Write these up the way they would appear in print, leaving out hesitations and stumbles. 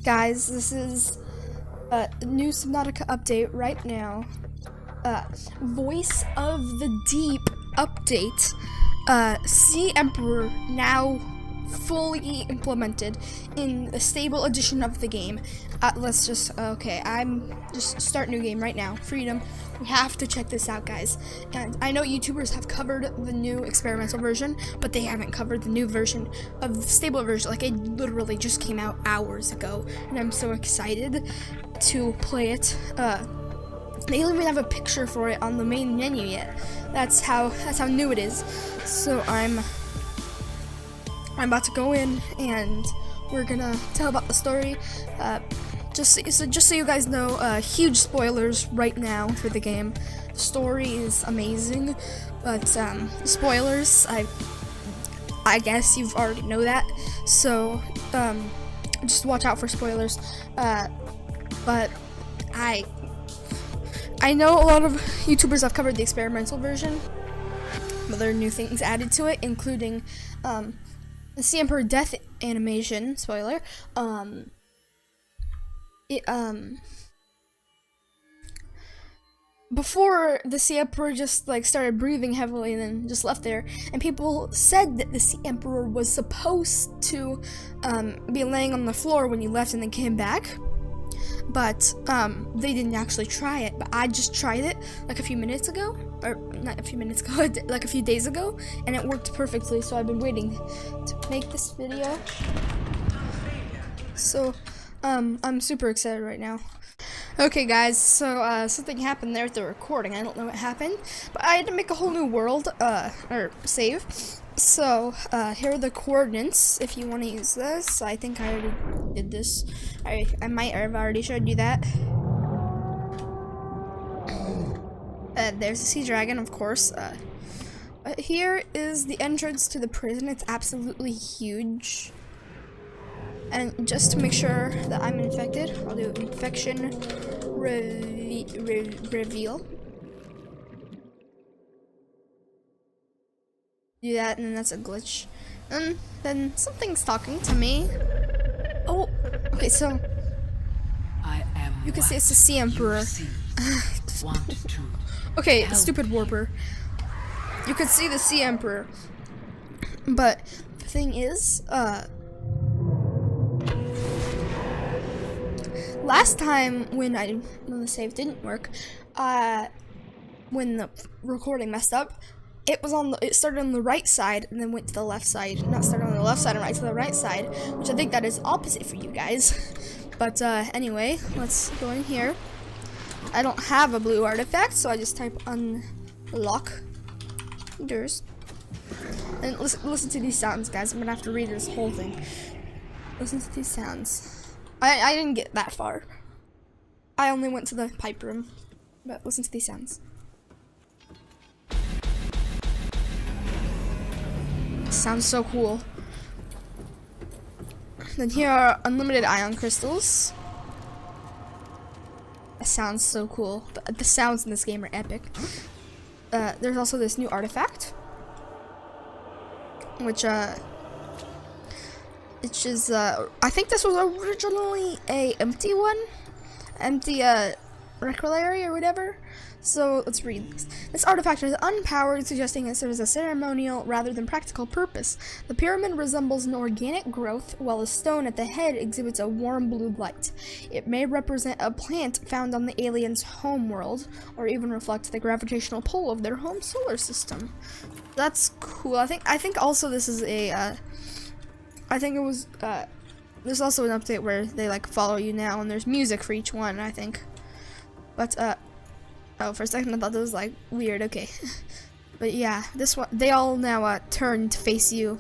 Guys, this is a new Subnautica update right now. Voice of the Deep update. Sea Emperor now fully implemented in the stable edition of the game. Let's just, I'm just start new game right now. Freedom. We have to check this out, guys. And I know YouTubers have covered the new experimental version, but they haven't covered the new version of the stable version. Like, it literally just came out hours ago, and I'm so excited to play it. They don't even have a picture for it on the main menu yet. That's how new it is. So I'm about to go in and we're gonna tell about the story. Just so you guys know, huge spoilers right now for the game. The story is amazing, but spoilers, I guess you've already know that. So just watch out for spoilers. But I know a lot of YouTubers have covered the experimental version, but there are new things added to it, including the Sea Emperor death animation. Spoiler. Before, the Sea Emperor just started breathing heavily and then just left there, and people said that the Sea Emperor was supposed to be laying on the floor when you left and then came back. But they didn't actually try it. But I just tried it like a few minutes ago, or not a few minutes ago, like a few days ago, and it worked perfectly. So I've been waiting to make this video. So I'm super excited right now. Okay, guys. So something happened there with the recording. I don't know what happened, but I had to make a whole new world or save. So here are the coordinates if you want to use this. I think I already did this. I might have already showed you that. There's the sea dragon, of course. Here is the entrance to the prison. It's absolutely huge. And just to make sure that I'm infected, I'll do infection reveal. Do that, and then that's a glitch. And then something's talking to me. Oh, okay, so you can see it's the Sea Emperor. Okay, stupid warper. You could see the Sea Emperor, but the thing is, last time when the save didn't work, when the recording messed up, it started on the right side and then went to the left side. Not started on the left side and right to the right side, which I think that is opposite for you guys. But anyway, let's go in here. I don't have a blue artifact, so I just type unlock doors. And listen to these sounds, guys. I'm gonna have to read this whole thing. Listen to these sounds. I didn't get that far. I only went to the pipe room. But listen to these sounds. Sounds so cool. Then here are unlimited ion crystals. That sounds so cool. The sounds in this game are epic. There's also this new artifact, which is I think this was originally a empty recreal area or whatever. So let's read this. This artifact is unpowered, suggesting it serves a ceremonial rather than practical purpose. The pyramid resembles an organic growth, while the stone at the head exhibits a warm blue light. It may represent a plant found on the aliens' home world, or even reflect the gravitational pull of their home solar system. That's cool. I think also this is a I think it was there's also an update where they follow you now, and there's music for each one, I think. But oh, for a second I thought that was weird. Okay. But yeah, this one, they all now turn to face you,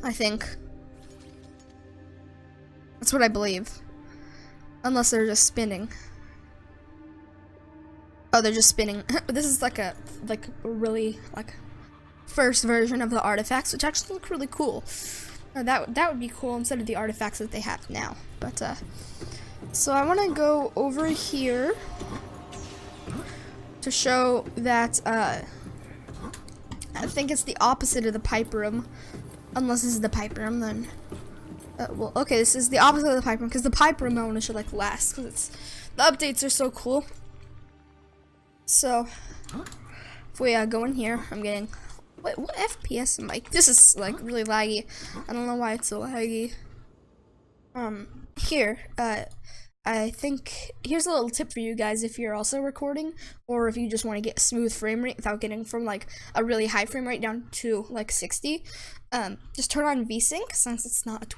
I think. That's what I believe. Unless they're just spinning. Oh, they're just spinning. This is a really first version of the artifacts, which actually look really cool. That would be cool instead of the artifacts that they have now. But so I want to go over here to show that I think it's the opposite of the pipe room. Unless this is the pipe room, then Well, okay, this is the opposite of the pipe room, because the pipe room I want to show like last, because the updates are so cool. So, if we go in here, I'm getting, what FPS am I? This is like really laggy. I don't know why it's so laggy. Here, I think, here's a little tip for you guys if you're also recording, or if you just want to get a smooth frame rate without getting from like a really high frame rate down to like 60. Just turn on VSync, since it's not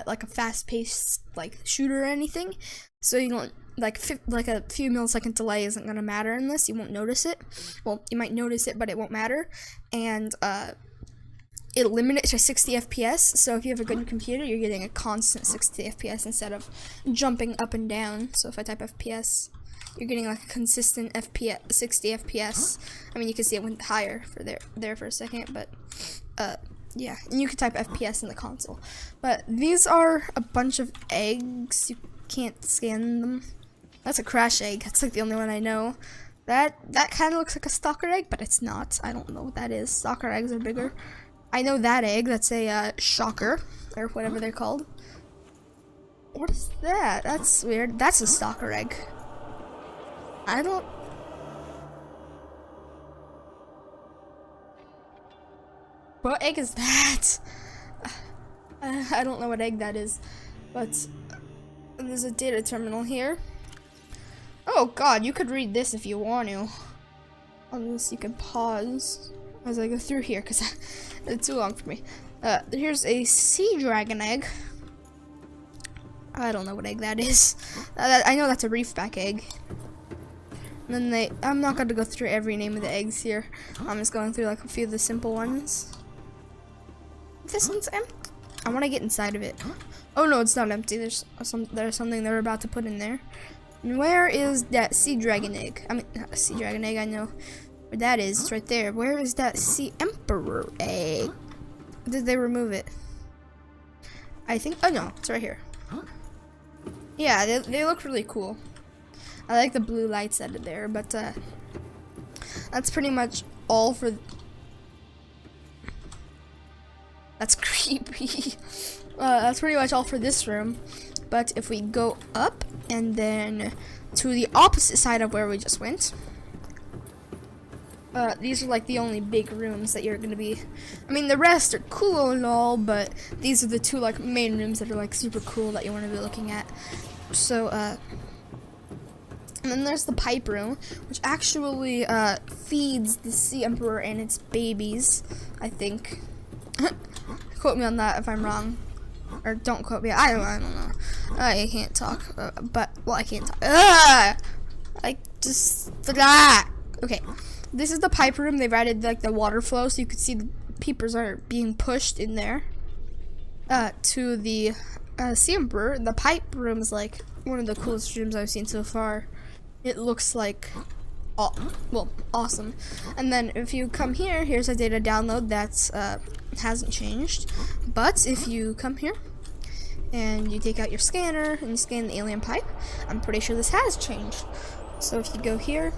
like a fast-paced like shooter or anything, so you don't like a few millisecond delay isn't gonna matter in this. You won't notice it. Well, you might notice it, but it won't matter. And it'll limit it to 60 FPS. So if you have a good computer, you're getting a constant 60 FPS instead of jumping up and down. So if I type FPS, you're getting like a consistent FPS, 60 FPS. I mean, you can see it went higher for there for a second, but yeah, and you can type FPS in the console. But these are a bunch of eggs. You can't scan them. That's a crash egg. That's like the only one I know. That kind of looks like a stalker egg, but it's not. I don't know what that is. Stalker eggs are bigger. I know that egg. That's a shocker, or whatever they're called. What is that? That's weird. That's a stalker egg. I don't. What egg is that? I don't know what egg that is, but there's a data terminal here. Oh god, you could read this if you want to. Unless you can pause as I go through here, because it's too long for me. Here's a sea dragon egg. I don't know what egg that is. I know that's a reefback egg. And then I'm not going to go through every name of the eggs here. I'm just going through like a few of the simple ones. This one's empty. I want to get inside of it. Oh no, it's not empty. There's something they're about to put in there. And where is that sea dragon egg? I mean, not a sea dragon egg. I know where that is. It's right there. Where is that sea emperor egg? Did they remove it? I think. Oh no, it's right here. Yeah, they look really cool. I like the blue lights out of there, but that's pretty much all for. That's creepy. That's pretty much all for this room. But if we go up and then to the opposite side of where we just went, these are like the only big rooms that you're gonna be. I mean, the rest are cool and all, but these are the two like main rooms that are like super cool that you want to be looking at. So, and then there's the pipe room, which actually feeds the sea emperor and its babies, I think. Quote me on that if I'm wrong, or don't quote me. I don't know. I can't talk, but well, I can't talk. I just okay. This is the pipe room. They've added like the water flow, so you can see the peepers are being pushed in there. To the sea emperor, the pipe room is like one of the coolest rooms I've seen so far. It looks like, awesome. And then if you come here, here's a data download that's hasn't changed. But if you come here and you take out your scanner and you scan the alien pipe, I'm pretty sure this has changed. So if you go here,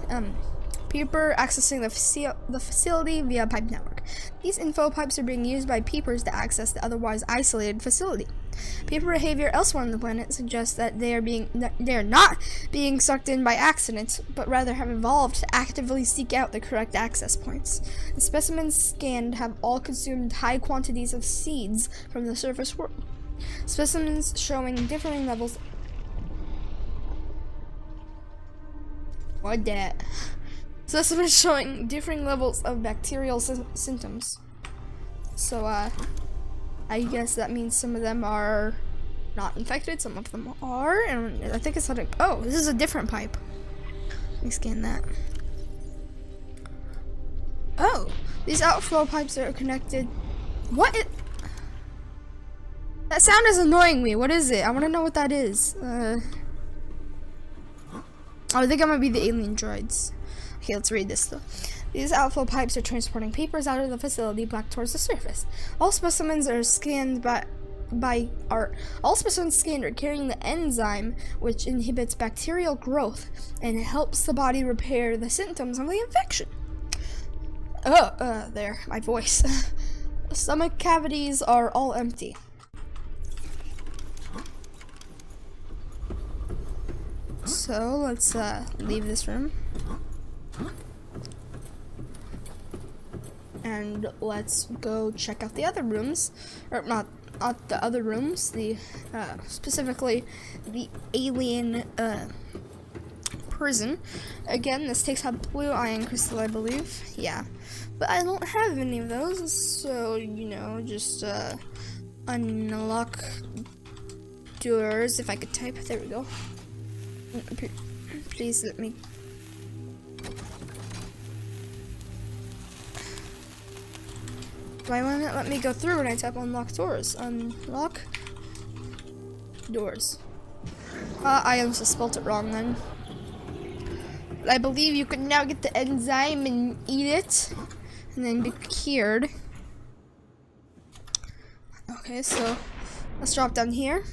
peeper accessing the facility via pipe network. These info pipes are being used by peepers to access the otherwise isolated facility. Peeper behavior elsewhere on the planet suggests that they are not being sucked in by accident, but rather have evolved to actively seek out the correct access points. The specimens scanned have all consumed high quantities of seeds from the surface world. Specimens showing differing levels. What that? Specimens showing differing levels of bacterial symptoms. So, I guess that means some of them are not infected, some of them are, and I think it's something. Oh, this is a different pipe. Let me scan that. Oh, these outflow pipes are connected. What? That sound is annoying me. What is it? I want to know what that is. I think it might be the alien droids. Okay, let's read this though. These outflow pipes are transporting peepers out of the facility back towards the surface. All specimens are scanned all specimens scanned are carrying the enzyme which inhibits bacterial growth and helps the body repair the symptoms of the infection. There, my voice. Stomach cavities are all empty. So let's leave this room. And let's go check out the other rooms, or not the other rooms, the specifically the alien prison. Again, this takes out blue iron crystal, I believe. Yeah, but I don't have any of those, so you know, just unlock doors. If I could type, there we go. Please let me. Why won't it let me go through when I type unlock doors? Unlock doors. I also spelled it wrong then. But I believe you can now get the enzyme and eat it, and then be cured. Okay, so let's drop down here.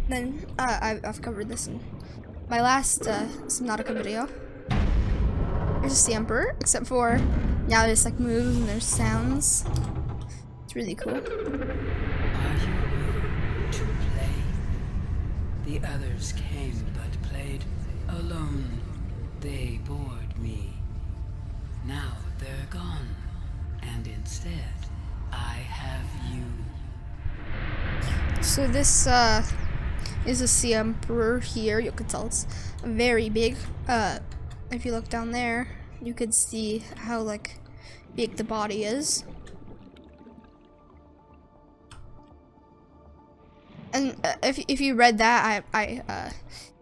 Then I've covered this in my last Subnautica video. Here's the Emperor, except for now there's like moves and there's sounds. Really cool. Are you here to play? The others came but played alone. They bored me. Now they're gone, and instead I have you. So this is a sea emperor here. You could tell it's very big. If you look down there, you could see how like big the body is. And if you read that,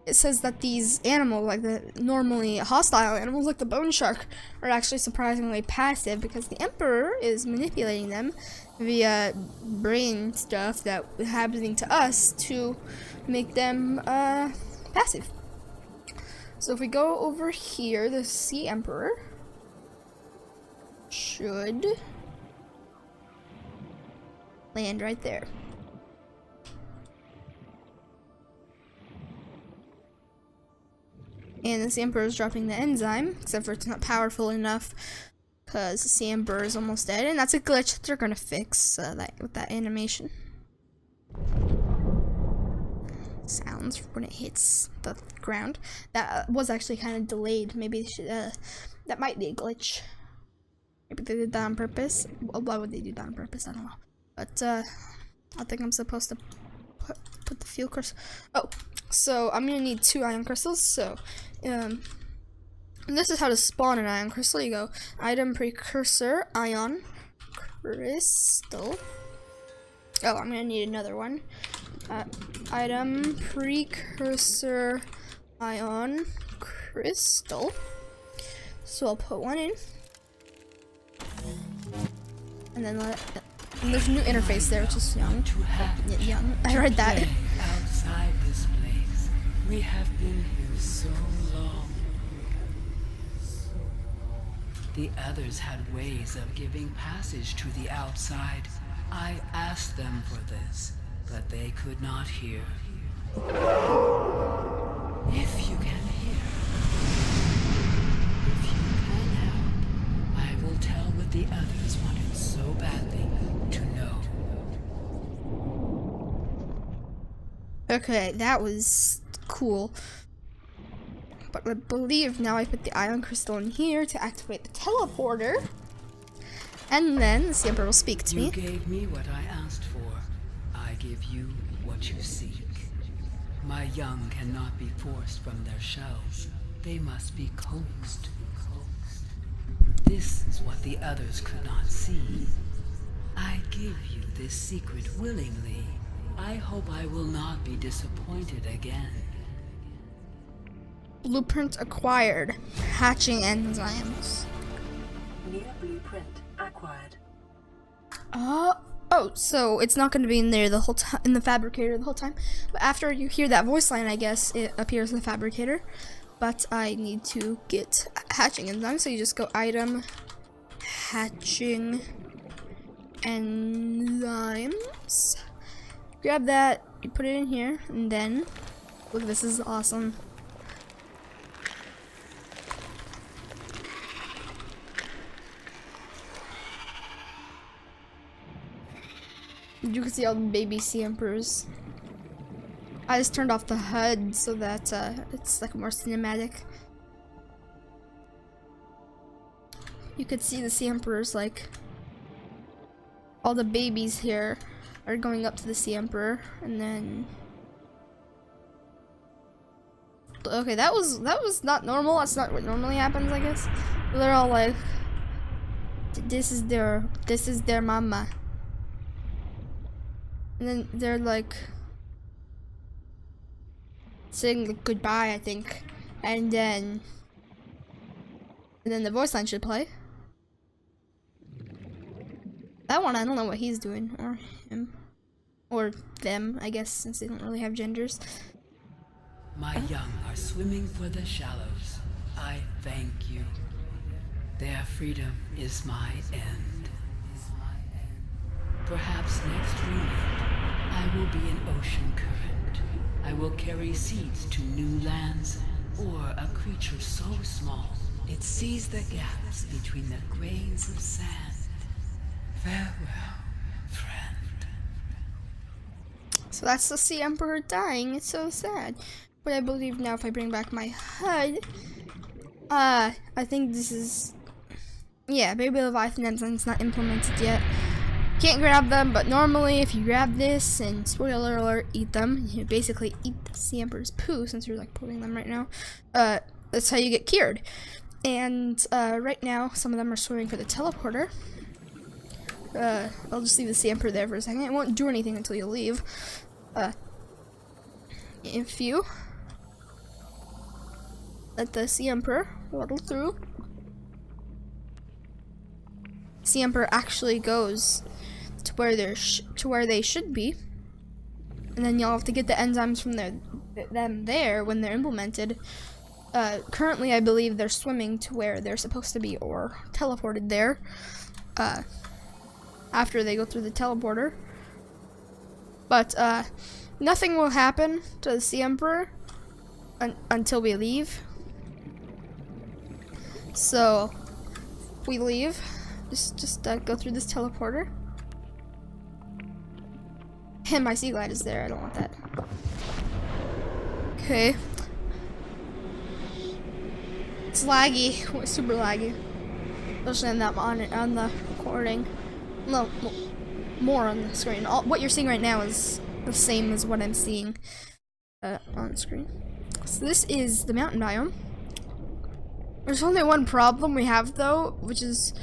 it says that these animals, like the normally hostile animals, like the bone shark, are actually surprisingly passive because the Emperor is manipulating them via brain stuff that is happening to us to make them passive. So if we go over here, the Sea Emperor should land right there. And the Sea Emperor is dropping the enzyme, except for it's not powerful enough because the Sea Emperor is almost dead, and that's a glitch that they're gonna fix with that animation. Sounds when it hits the ground. That was actually kind of delayed. Maybe they should, that might be a glitch. Maybe they did that on purpose. Why would they do that on purpose? I don't know. But I think I'm supposed to put the fuel crystal. Oh, so I'm gonna need 2 iron crystals. So, this is how to spawn an iron crystal. You go item precursor ion crystal. Oh, I'm gonna need another one. Item precursor ion crystal. So I'll put one in, and then and there's a new interface there, which is young. Young. I read that. Outside this place, we have been here so long. The others had ways of giving passage to the outside. I asked them for this, but they could not hear. If you can hear, if you can help, I will tell what the others wanted so badly to know. Okay, that was cool. But I believe now I put the ion crystal in here to activate the teleporter. And then the Sea Emperor will speak to me. You gave me what I asked for. I give you what you seek. My young cannot be forced from their shells. They must be coaxed. This is what the others could not see. I give you this secret willingly. I hope I will not be disappointed again. Blueprint acquired. Hatching enzymes. New blueprint acquired. Oh, so it's not going to be in there the whole time, in the fabricator the whole time. But after you hear that voice line, I guess it appears in the fabricator. But I need to get hatching enzymes, so you just go item, hatching enzymes. Grab that, you put it in here, and then look, this is awesome. You can see all the baby Sea Emperors. I just turned off the HUD so that it's like more cinematic. You could see the Sea Emperor's like all the babies here are going up to the Sea Emperor, and then okay, that was not normal. That's not what normally happens, I guess. They're all like, this is their mama, and then they're like saying goodbye, I think, and then the voice line should play. That one, I don't know what he's doing, or him, or them, I guess, since they don't really have genders. My young are swimming for the shallows. I thank you. Their freedom is my end. Perhaps next reunion, I will be an ocean current. I will carry seeds to new lands, or a creature so small it sees the gaps between the grains of sand. Farewell, friend. So that's the Sea Emperor dying. It's so sad. But I believe now if I bring back my HUD, I think this is, yeah, Baby Leviathan enzyme's not implemented yet. Can't grab them, but normally if you grab this and, spoiler alert, eat them, you basically eat the Sea Emperor's poo, since you're like pulling them right now, that's how you get cured. And right now some of them are swimming for the teleporter. I'll just leave the Sea Emperor there for a second. It won't do anything until you leave. If you let the Sea Emperor waddle through, Sea Emperor actually goes to where they should be, and then you'll have to get the enzymes from them there when they're implemented. Currently, I believe they're swimming to where they're supposed to be, or teleported there. After they go through the teleporter. But nothing will happen to the Sea Emperor until we leave. So we leave. Just go through this teleporter. And my sea glide is there. I don't want that. Okay. It's laggy. It's super laggy. Especially on the recording. No, more on the screen. What you're seeing right now is the same as what I'm seeing on screen. So this is the mountain biome. There's only one problem we have though, which is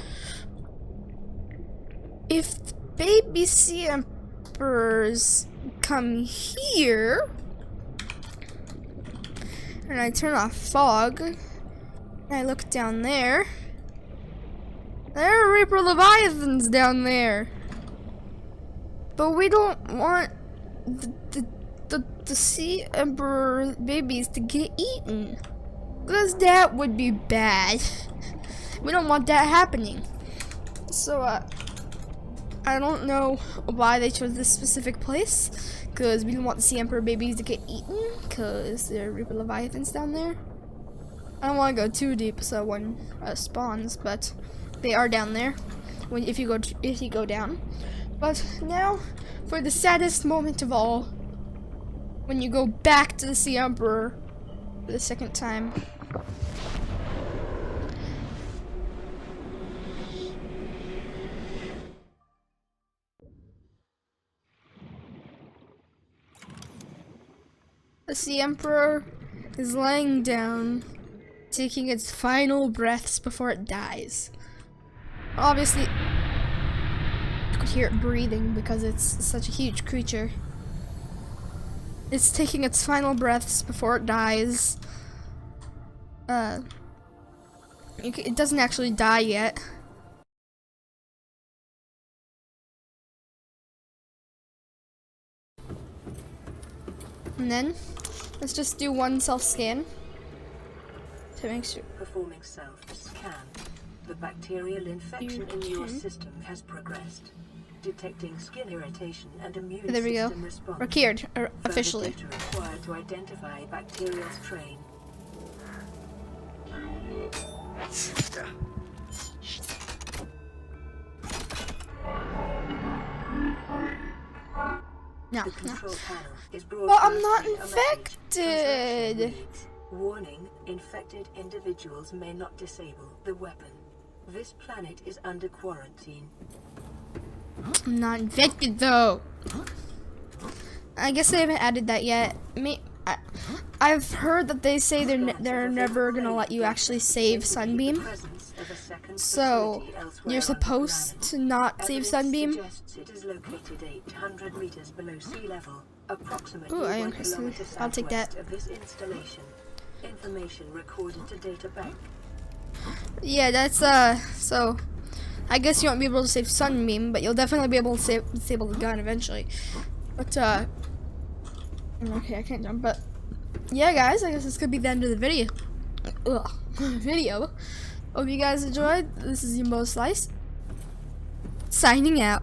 if baby Sea Emperors come here and I turn off fog and I look down there, there are Reaper Leviathans down there. But we don't want the Sea Emperor babies to get eaten, because that would be bad. We don't want that happening. So I don't know why they chose this specific place, because we don't want the Sea Emperor babies to get eaten, because there are Reaper Leviathans down there. I don't want to go too deep so one spawns, but they are down there if you go down. But now for the saddest moment of all, when you go back to the Sea Emperor for the second time. The Sea Emperor is laying down, taking its final breaths before it dies. Obviously, you could hear it breathing because it's such a huge creature. It's taking its final breaths before it dies. It doesn't actually die yet. And then, let's just do one self-scan to make sure. Performing self-scan. The bacterial infection in your system has progressed. Detecting skin irritation and immune There we go. system response. We're cured, officially. Further data required to identify bacterial strain. No, The no. control panel is Well, I'm not broadcasting a message. Transaction infected. reads, warning, infected individuals may not disable the weapon. This planet is under quarantine. I'm not infected though. I guess they haven't added that yet. I've heard that they say they're never gonna let you actually save Sunbeam. So you're supposed to not save Sunbeam. It is located 800 meters below sea level, approximately Ooh, I am 1 Kristen. kilometer I'll take that. southwest of this installation. Information recorded to data bank. Yeah, that's so I guess you won't be able to save Sunbeam, but you'll definitely be able to disable the gun eventually. But okay, I can't jump, but yeah guys, I guess this could be the end of the video. Hope you guys enjoyed. This is your Mo Slice signing out.